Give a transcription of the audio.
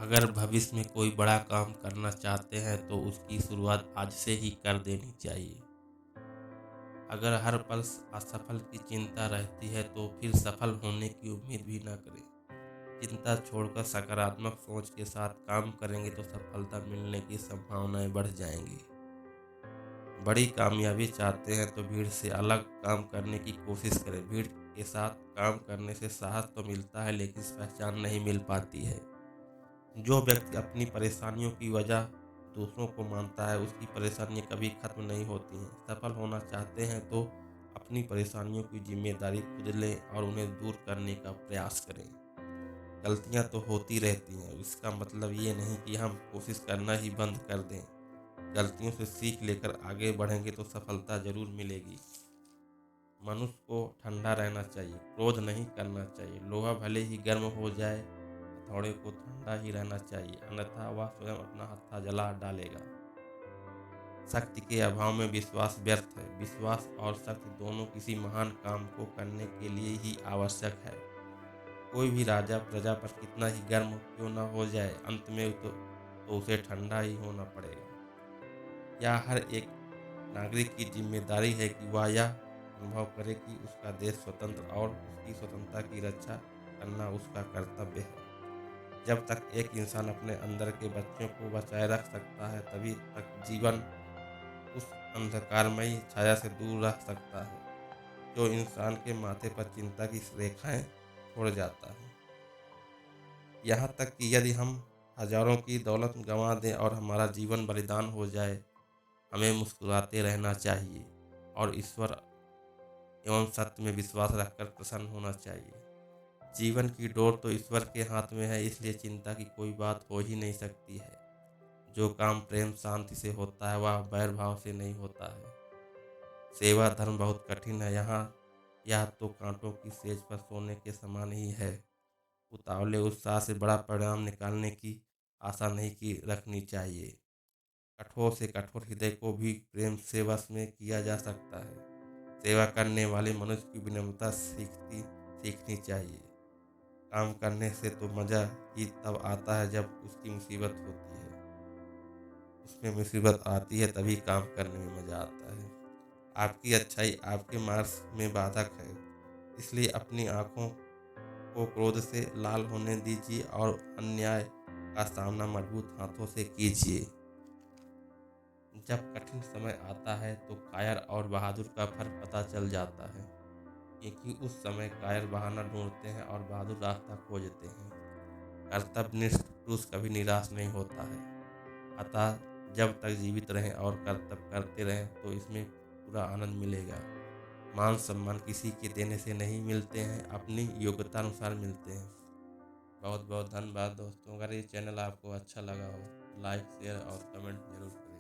अगर भविष्य में कोई बड़ा काम करना चाहते हैं तो उसकी शुरुआत आज से ही कर देनी चाहिए। अगर हर पल असफल की चिंता रहती है तो फिर सफल होने की उम्मीद भी ना करें। चिंता छोड़कर सकारात्मक सोच के साथ काम करेंगे तो सफलता मिलने की संभावनाएं बढ़ जाएंगी। बड़ी कामयाबी चाहते हैं तो भीड़ से अलग काम करने की कोशिश करें। भीड़ के साथ काम करने से साहस तो मिलता है लेकिन पहचान नहीं मिल पाती है। जो व्यक्ति अपनी परेशानियों की वजह दूसरों को मानता है उसकी परेशानियां कभी खत्म नहीं होती हैं। सफल होना चाहते हैं तो अपनी परेशानियों की जिम्मेदारी खुद लें और उन्हें दूर करने का प्रयास करें। गलतियां तो होती रहती हैं, इसका मतलब ये नहीं कि हम कोशिश करना ही बंद कर दें। गलतियों से सीख लेकर आगे बढ़ेंगे तो सफलता जरूर मिलेगी। मनुष्य को ठंडा रहना चाहिए, क्रोध नहीं करना चाहिए। लोहा भले ही गर्म हो जाए, हथौड़े को ठंडा ही रहना चाहिए, अन्यथा वह स्वयं अपना हत्था जला डालेगा। शक्ति के अभाव में विश्वास व्यर्थ है। विश्वास और शक्ति दोनों किसी महान काम को करने के लिए ही आवश्यक है। कोई भी राजा प्रजा पर कितना ही गर्म क्यों न हो जाए, अंत में तो उसे ठंडा ही होना पड़ेगा। यह हर एक नागरिक की जिम्मेदारी है कि वह यह अनुभव करे कि उसका देश स्वतंत्र और उसकी स्वतंत्रता की रक्षा करना उसका कर्तव्य है। जब तक एक इंसान अपने अंदर के बच्चों को बचाए रख सकता है तभी तक जीवन उस अंधकारमयी छाया से दूर रह सकता है जो इंसान के माथे पर चिंता की रेखाएं छोड़ जाता है। यहाँ तक कि यदि हम हजारों की दौलत गंवा दें और हमारा जीवन बलिदान हो जाए, हमें मुस्कुराते रहना चाहिए और ईश्वर एवं सत्य में विश्वास रखकर प्रसन्न होना चाहिए। जीवन की डोर तो ईश्वर के हाथ में है, इसलिए चिंता की कोई बात हो ही नहीं सकती है। जो काम प्रेम शांति से होता है वह बैर भाव से नहीं होता है। सेवा धर्म बहुत कठिन है, यहाँ यह तो कांटों की सेज पर सोने के समान ही है। उतावले उत्साह से बड़ा परिणाम निकालने की आशा नहीं की रखनी चाहिए। कठोर से कठोर हृदय को भी प्रेम से वश में किया जा सकता है। सेवा करने वाले मनुष्य की विनम्रता सीखनी चाहिए। काम करने से तो मजा ही तब आता है जब उसकी मुसीबत होती है। उसमें मुसीबत आती है तभी काम करने में मजा आता है। आपकी अच्छाई आपके मार्ग में बाधक है, इसलिए अपनी आंखों को क्रोध से लाल होने दीजिए और अन्याय का सामना मजबूत हाथों से कीजिए। जब कठिन समय आता है तो कायर और बहादुर का फर्क पता चल जाता है, क्योंकि उस समय कायर बहाना ढूंढते हैं और बहादुर रास्ता खोजते हैं। कर्तव्यनिष्ठ पुरुष कभी निराश नहीं होता है। अतः जब तक जीवित रहें और कर्तव्य करते रहें तो इसमें पूरा आनंद मिलेगा। मान सम्मान किसी के देने से नहीं मिलते हैं, अपनी योग्यता अनुसार मिलते हैं। बहुत बहुत धन्यवाद दोस्तों। अगर ये चैनल आपको अच्छा लगा हो लाइक शेयर और कमेंट जरूर करें।